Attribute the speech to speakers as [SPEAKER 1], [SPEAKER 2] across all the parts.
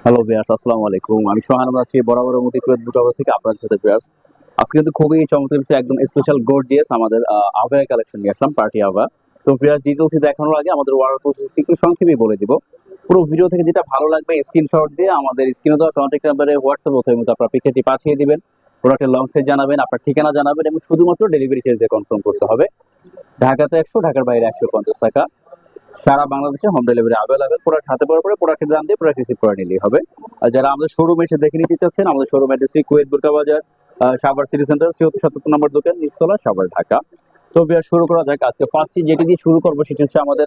[SPEAKER 1] Hello viewers, আসসালামু আলাইকুম। আমি সোহান আছি বরাবরের মতো কুয়েত বুটাবর থেকে আপনাদের সাথে ভিউয়ার্স। আজকে কিন্তু খুবই চমৎকার কিছু একদম স্পেশাল গর্জিয়াস আমাদের আভায়া কালেকশন নিয়ে আসলাম, পার্টি আভা। তো ভিউয়ার্স, ডিটেইলস দেখানোর আগে আমাদের অর্ডার প্রসেস একটু সংক্ষেপে বলে দিব। পুরো ভিডিও থেকে যেটা ভালো লাগবে স্ক্রিনশট দিয়ে আমাদের স্ক্রিনে দেওয়া কন্ট্যাক্ট নাম্বারে হোয়াটসঅ্যাপ অথবা মতো আপনার পিকচারটি পাঠিয়ে দিবেন। প্রোডাক্টের লং সাইজ জানাবেন, আপনার ঠিকানা জানাবেন এবং শুধুমাত্র ডেলিভারি চার্জ দিয়ে কনফার্ম করতে হবে। ঢাকাতে 100, ঢাকার বাইরে 150 টাকা। সারা বাংলাদেশে হোম ডেলিভারি অ্যাভেলেবেল। প্রোডাক্ট হাতে পাওয়ার পরে প্রোডাক্টের দাম দিয়ে প্রোডাক্ট রিসিভ করে নিলেই হবে। আর যারা আমাদের শোরুমে এসে দেখে নিতে চাচ্ছেন, আমাদের শোরুম অ্যাড্রেস কুয়েত বুরকা বাজার, সাভার সিটি সেন্টার, 77 নম্বর দোকান, নিচতলা, সাভার, ঢাকা। তো ভিউয়ার, শুরু করা যাক। আজকে ফার্স্টে যেটি দিয়ে শুরু করবো সেটি হচ্ছে আমাদের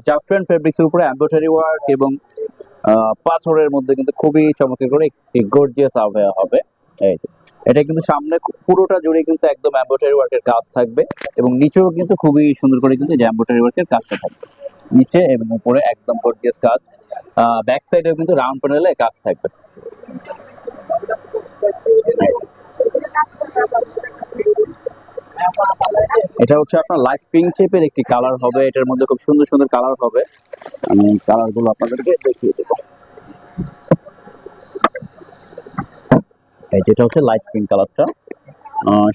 [SPEAKER 1] জাফরান ফেব্রিক্স এর উপরে এমব্রয়ডারি ওয়ার্ক এবং পাথরের মধ্যে কিন্তু খুবই চমৎকার করে একটি গর্জিয়াস আভায়া হবে। এই যে, এটা কিন্তু সামনে পুরোটা জুড়ে কিন্তু একদম এমব্রয়ডারি ওয়ার্কের কাজ থাকবে এবং নিচেও কিন্তু খুবই সুন্দর করে কিন্তু যে এমব্রয়ডারি ওয়ার্কের কাজটা থাকবে নিচে এবং উপরে একদম গর্জিয়াস কাজ। ব্যাক সাইডেও কিন্তু রাউন্ড প্যানেলে কাজ থাকবে। এটা হচ্ছে আপনার লাইট পিঙ্ক টাইপের একটি কালার হবে। এটার মধ্যে খুব সুন্দর সুন্দর কালার হবে। আমি কালার গুলো আপনাদেরকে দেখিয়ে দেবো। এই যেটা হচ্ছে লাইট পিঙ্ক কালারটা,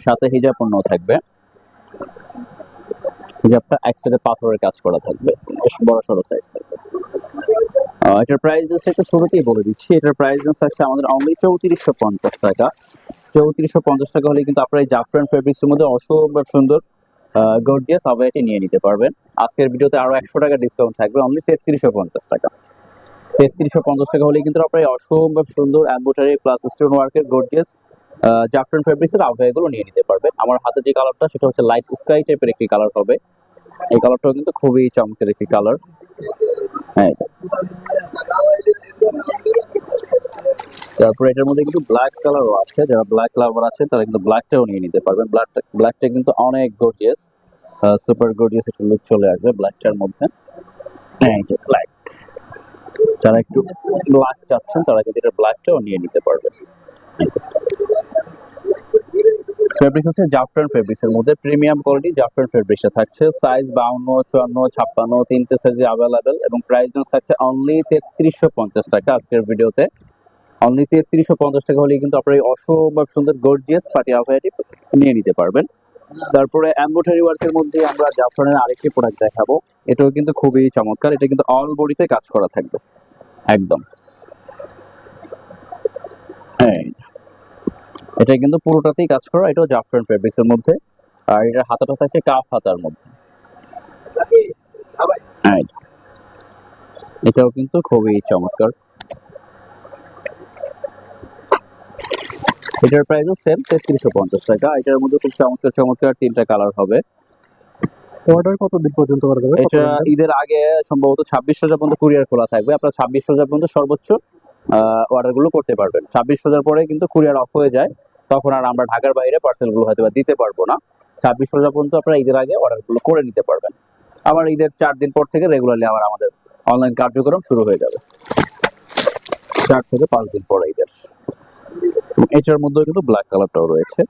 [SPEAKER 1] সাথে হিজাব পণ্য থাকবে। হিজাবটা এক সাইডে পাথরের কাজ করা থাকবে, বেশ বড় সড়ো সাইজ থাকবে। এটার প্রাইস জাস্ট একটু শুরুতেই বলে দিচ্ছি, এটার প্রাইস আছে আমাদের অনলি 3450 টাকা। 3450 টাকা হলে কিন্তু আপনারা এই জাফরান ফেব্রিক্স এর মধ্যে অসম্ভব সুন্দর গর্জিয়াস আভায়াটি নিয়ে নিতে পারবেন। আজকের ভিডিওতে আরো 100 টাকা ডিসকাউন্ট থাকবে, অনলি 3350 টাকা। 3350 টাকা হলে কিন্তু আপনারা অসম্ভব সুন্দর এমব্রয়ডারি প্লাস স্টোন ওয়ার্কের গর্জিয়াস জাফরান ফেব্রিক্স এর আভায়াগুলো নিয়ে নিতে পারবেন। আমার হাতে যে কালারটা সেটা হচ্ছে লাইট স্কাই টাইপের একটি কালার হবে। এই কালারটাও কিন্তু খুবই চমৎকার একটি কালার। হ্যাঁ, তারপরে এটার মধ্যে কিন্তু ব্ল্যাক কালারও আছে। যারা ব্ল্যাক লাভার আছে তারা কিন্তু ব্ল্যাকটাও নিয়ে নিতে পারবেন। ব্ল্যাকটা কিন্তু অনেক গর্জিয়াস, সুপার গর্জিয়াস একটা লুক চলে আসবে ব্ল্যাকটার মধ্যে। এই যে ব্ল্যাক, যারা একটু ব্ল্যাক চাচ্ছেন তারা কিন্তু এটা ব্ল্যাকটাও নিয়ে নিতে পারবেন। ফেব্রিক্স হচ্ছে জাফরান ফেব্রিক্স এর মধ্যে প্রিমিয়াম কোয়ালিটি জাফরান ফেব্রিক্সটা থাকছে। সাইজ 52, 54, 56 তিনটে সাইজে অ্যাভেলেবেল এবং প্রাইস থাকছে অনলি 3350 টাকা আজকের ভিডিওতে। অনলি 3350 টাকা হলে কিন্তু আপনারা এই অসম্ভব সুন্দর গর্জিয়াস পার্টি আভায়াটি নিয়ে নিতে পারবেন। তারপরে এমব্রয়ডারি ওয়ার্কের মধ্যে আমরা জাফরানের আরেকটি প্রোডাক্ট দেখাবো। এটাও কিন্তু খুবই চমৎকার। এটা কিন্তু অল বডিতে কাজ করা থাকবে একদম। এটা কিন্তু পুরোটাতেই কাজ করা, এটাও জাফরান ফেব্রিক্স এর মধ্যে। আর এটা হাতাটা থাকছে কাফ হাতার মধ্যে। এটাও কিন্তু খুবই চমৎকার। এটার প্রাইসও সেম 3350 টাকা। এটার মধ্যে খুব চমৎকার চমৎকার তিনটা কালার হবে।
[SPEAKER 2] অর্ডার কতদিন পর্যন্ত করা যাবে?
[SPEAKER 1] এটা ঈদের আগে সম্ভবত 26 রোজা পর্যন্ত কুরিয়ার খোলা থাকবে। আপনারা 26 রোজা পর্যন্ত সর্বোচ্চ অর্ডার গুলো করতে পারবেন। 26 রোজার পরে কিন্তু কুরিয়ার অফ হয়ে যায়, তখন আর আমরা ঢাকার বাইরে পার্সেল গুলো হয়তো দিতে পারবো না। 26 রোজা পর্যন্ত আপনারা ঈদের আগে অর্ডার গুলো করে নিতে পারবেন। আবার ঈদের 4 দিন পর থেকে রেগুলারলি আবার আমাদের অনলাইন কার্যক্রম শুরু হয়ে যাবে, 4 থেকে 5 দিন পরে ঈদের। এটার মধ্যে কিন্তু ব্ল্যাক কালারটাও রয়েছে।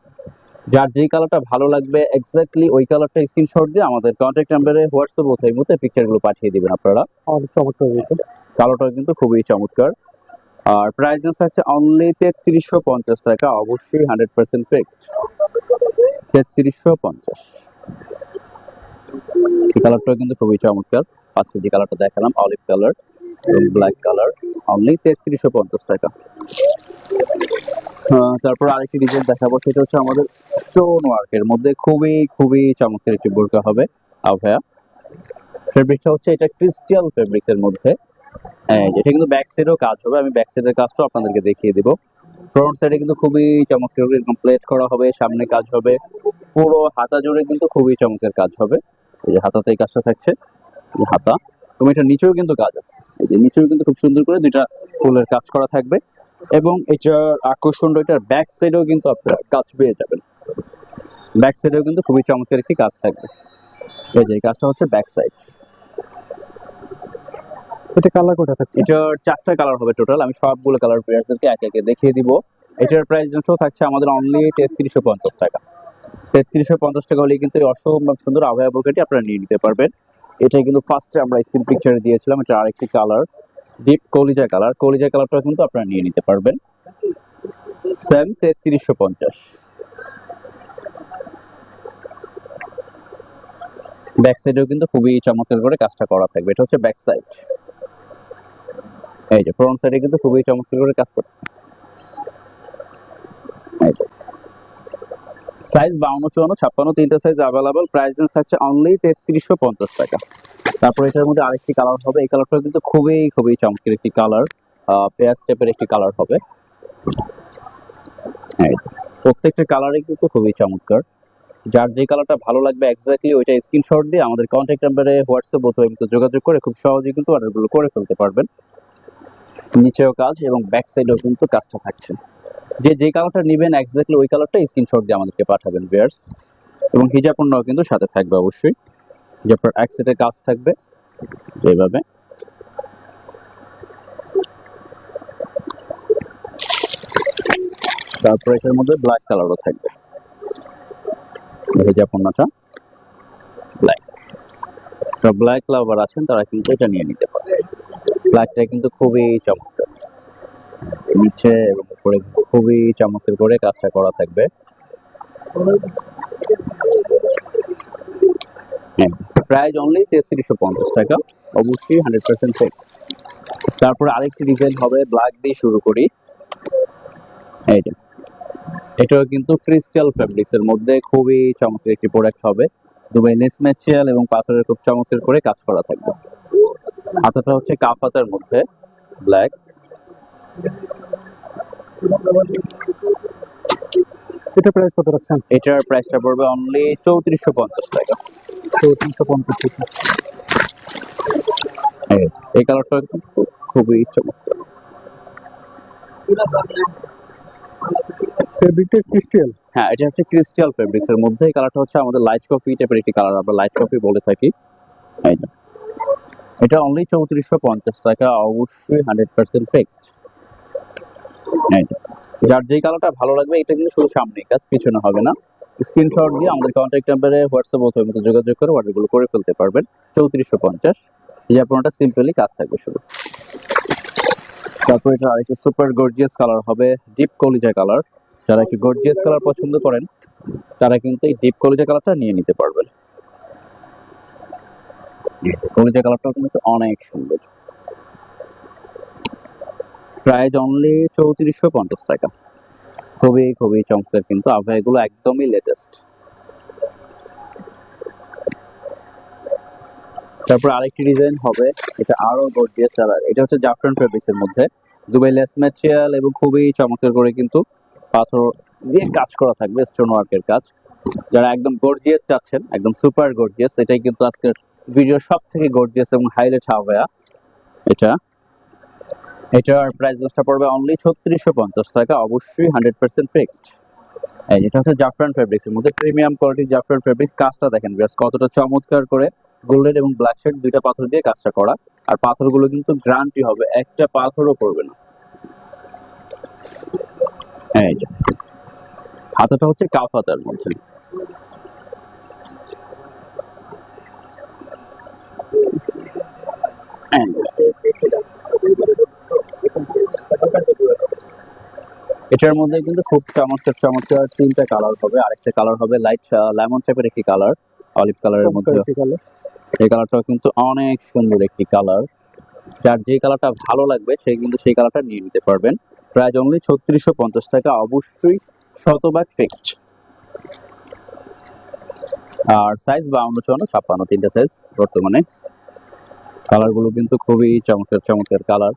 [SPEAKER 1] যার যেই কালারটা ভালো লাগবে এক্স্যাক্টলি ওই কালারটা স্ক্রিনশট দিয়ে আমাদের কন্ট্যাক্ট নাম্বারে হোয়াটসঅ্যাপ অথবা ইমোতে পিকচারগুলো পাঠিয়ে দিবেন আপনারা।
[SPEAKER 2] চমৎকার,
[SPEAKER 1] কালারটাও কিন্তু খুবই চমৎকার। আর প্রাইস থাকছে অনলি 3350 টাকা, অবশ্যই 100% ফিক্সড। 3350। এই কালারটাও কিন্তু খুবই চমৎকার। ফার্স্টে যে কালারটা দেখালাম অলিভ কালার এবং ব্ল্যাক কালার, অনলি 3350 টাকা। তারপর আরেকটি ডিজাইন দেখাবো, সেটা হচ্ছে আমাদের স্টোন ওয়ার্কের মধ্যে খুবই খুবই চমৎকার একটি বোরকা হবে আভায়া। ফেব্রিকটা হচ্ছে এটা ক্রিস্টাল ফেব্রিক্স এর মধ্যে। এটা কিন্তু ব্যাক সাইডেও কাজ হবে, আমি ব্যাক সাইডের কাজটাও আপনাদেরকে দেখিয়ে দিব। ফ্রন্ট সাইডে কিন্তু খুবই চমৎকার এরকম প্লেট করা হবে, সামনে কাজ হবে, পুরো হাতা জুড়ে কিন্তু খুবই চমৎকার কাজ হবে। এই যে হাতাতে এই কাজটা থাকছে, হাতা এবং এটা নিচেও কিন্তু কাজ আছে। এই যে নিচেও কিন্তু খুব সুন্দর করে দুইটা ফুলের কাজ করা থাকবে এবং এটার আকর্ষণ এটার ব্যাক সাইডেও কিন্তু আপনারা কাজ পেয়ে যাবেন। ব্যাক সাইডেও কিন্তু খুবই চমৎকার একটি কাজ থাকবে। এই যে কাজটা হচ্ছে ব্যাক সাইড।
[SPEAKER 2] এটা কালার কোটা থাকছে?
[SPEAKER 1] এটার 4টা কালার হবে টোটাল। আমি সবগুলো কালার প্লেয়ারদেরকে একে একে দেখিয়ে দিব। এটার প্রাইস থাকছে আমাদের অনলি 3350 টাকা। 3350 টাকা হলে কিন্তু অসম্ভব সুন্দর আভায়া বোরকাটি আপনারা নিয়ে নিতে পারবেন। এটা কিন্তু ফার্স্টে আমরা স্ক্রিন পিকচারে দিয়েছিলাম, এটা আরেকটি কালার। ডিপ কলিজা কালারটা কিন্তু আপনারা নিয়ে নিতে পারবেন। সেম 3350। ব্যাক সাইডেও কিন্তু খুবই চমৎকার করে কাজটা করা থাকবে। এটা হচ্ছে ব্যাক সাইড। এই যে ফ্রন্ট সাইডে কিন্তু খুবই চমৎকার করে কাজ করা। এই যে সাইজ 52, 54, 56 তিনটা সাইজ अवेलेबल। প্রাইস রেঞ্জ থাকছে অনলি 3350 টাকা। তারপর এটার মধ্যে আরেকটি কালার হবে, এই কালারটা কিন্তু খুবই খুবই চমৎকার একটি কালার, পেঁয়াজ টাইপের একটি কালার হবে। এই যে প্রত্যেকটা কালারই কিন্তু খুবই চমৎকার। যার যে কালারটা ভালো লাগবে এক্স্যাক্টলি ওইটা স্ক্রিনশট দিয়ে আমাদের কন্ট্যাক্ট নাম্বারে হোয়াটসঅ্যাপ অথবা কিন্তু যোগাযোগ করে খুব সহজেই কিন্তু অর্ডারগুলো করে ফেলতে পারবেন। নিচেও কাজ এবং ব্যাক সাইডেও কিন্তু কাজটা থাকছে। যে কালারটা নেবেন এক্স্যাক্টলি ওই কালারটা স্ক্রিনশট দিয়ে আমাদেরকে পাঠাবেন ভিউয়ার্স। এবং হিজাব পণ্যও কিন্তু সাথে থাকবে অবশ্যই, যে আপনার এক সেটে কাজ থাকবে যেভাবে। তারপর এটার মধ্যে ব্ল্যাক কালারও থাকবে, হিজাব পণ্যটা ব্ল্যাক। সব ব্ল্যাক লাভার আছেন তারা কিন্তু এটা নিয়ে নিতে পারে। ব্ল্যাকটা কিন্তু খুবই চমৎকার, নিচে এবং উপরে খুবই চমৎকার করে কাজটা করা থাকবে। প্রাইস অনলি 3350 টাকা, অবশ্যই 100% ফিক্সড। তারপর আরেকটি ডিজাইন হবে, ব্ল্যাক দিয়ে শুরু করি। এই যে এটাও কিন্তু ক্রিস্টাল ফ্যাব্রিক্স এর মধ্যে খুবই চমৎকার একটি প্রোডাক্ট হবে। দুবাই লেস ম্যাটেরিয়াল এবং পাথরের খুব চমৎকার করে কাজ করা থাকবে। হাতাটা হচ্ছে কাফ হাতার মধ্যে ব্ল্যাক।
[SPEAKER 2] এটা প্রাইস কত রাখছেন?
[SPEAKER 1] এটার প্রাইসটা পড়বে অনলি 3450 টাকা।
[SPEAKER 2] 3450 টাকা।
[SPEAKER 1] এই কালারটা কিন্তু খুবই চমৎকার।
[SPEAKER 2] ফেব্রিকটা ক্রিস্টাল।
[SPEAKER 1] হ্যাঁ, এটা হচ্ছে ক্রিস্টাল ফেব্রিক্স এর মধ্যে। এই কালারটা হচ্ছে আমাদের লাইট কফি টাইপের একটি কালার, আমরা লাইট কফি বলে থাকি। এই যে এটা অনলি 3450 টাকা, অবশ্যই 100% ফিক্সড। এই যে যার যেই কালারটা ভালো লাগবে, এটা কিন্তু শুধু সামনে কাজ, পিছনে হবে না। স্ক্রিনশট দিয়ে আমাদের কন্ট্যাক্ট নাম্বারে হোয়াটসঅ্যাপ অথবা মতো যোগাযোগ করে অর্ডারগুলো করে ফেলতে পারবেন। 3450 এই আপনারটা সিম্পলি কাজ থাকবে শুধু। তারপর এটা আরেকটা সুপার গর্জিয়াস কালার হবে, ডিপ কলিজা কালার। যারা একটু গর্জিয়াস কালার পছন্দ করেন তারা কিন্তু এই ডিপ কলিজা কালারটা নিয়ে নিতে পারবেন। কলিজা কালারটা কিন্তু অনেক সুন্দর। প্রাইস অনলি 3450 টাকা, খুবই খুবই চমৎকার কিন্তু আভায়াগুলো একদমই লেটেস্ট। তারপর আরেকটি ডিজাইন হবে, এটা আরো গর্জিয়াস কালার। এটা হচ্ছে জাফরান ফেব্রিক্স এর মধ্যে দুবাই লেস ম্যাটেরিয়াল এবং খুবই চমৎকার করে কিন্তু পাথর দিয়ে কাজ করা থাকবে, স্টোন ওয়ার্কের কাজ। যারা একদম গর্জিয়াস চাচ্ছেন, একদম সুপার গর্জিয়াস, এটাই কিন্তু আজকের ভিডিও সব থেকে গর্জিয়াস এবং হাইলাইট আভায়া। এটার প্রাইসটা পড়বে অনলি 3650 টাকা, অবশ্যই 100% ফিক্সড। এই এটা হচ্ছে জাফরান ফেব্রিক্স এর মধ্যে প্রিমিয়াম কোয়ালিটির জাফরান ফেব্রিক্স। কাজটা দেখেন বেশ কতটা চমৎকার করে গোল্ডেন এবং ব্ল্যাক শেড দুইটা পাথর দিয়ে কাজটা করা। আর পাথরগুলো কিন্তু গ্যারান্টি হবে, একটা পাথরও পড়বে না। এই যে হাতাটা হচ্ছে কাফ হাতার মধ্যে। এটার মধ্যে কিন্তু খুব চমৎকার চমৎকার তিনটা কালার হবে। আরেকটা কালার হবে লাইট লেমন টাইপের একটি কালার, অলিভ কালারের মধ্যে। এই কালারটাও কিন্তু অনেক সুন্দর একটি কালার। যার যে কালারটা ভালো লাগবে সে কিন্তু সেই কালারটা নিয়ে নিতে পারবেন। প্রাইস অনলি 3650 টাকা, অবশ্যই শতভাগ ফিক্সড। আর সাইজ 52, 54, 56 তিনটা সাইজ বর্তমানে। কালারগুলো কিন্তু খুবই চমৎকার চমৎকার কালার।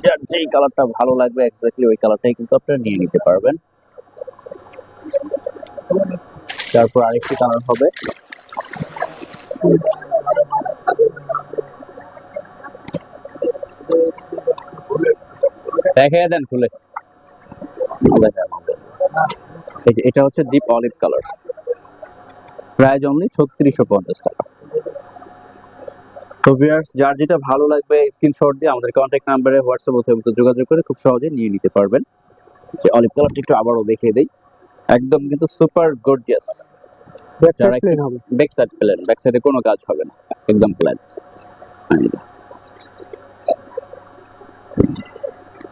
[SPEAKER 1] যার যেই কালারটা ভালো লাগবে এক্স্যাক্টলি ওই কালারটাই কিন্তু আপনারা নিয়ে নিতে পারবেন। তারপর আরেকটি কালার হবে, দেখে দেন খুলে। এটা হচ্ছে deep olive colour, price only 3650 টাকা। তো ভিউয়ার্স, যার যেটা ভালো লাগবে স্ক্রিনশট দিয়ে আমাদের কন্ট্যাক্ট নাম্বারে হোয়াটসঅ্যাপ অথবা যোগাযোগ করে খুব সহজে নিয়ে নিতে পারবেন। যে অলিভ কালারটা একটু আবারও দেখিয়ে দেই, একদম কিন্তু super gorgeous.
[SPEAKER 2] Back side plane হবে,
[SPEAKER 1] ব্যাক সাইড প্লেন, ব্যাক সাইডে কোনো কাজ হবে না, একদম প্লেন।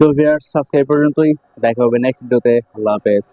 [SPEAKER 1] তো ভিউয়ার্স আজকে এই পর্যন্তই, দেখা হবে নেক্সট ভিডিওতে। আল্লাহ হাফেজ।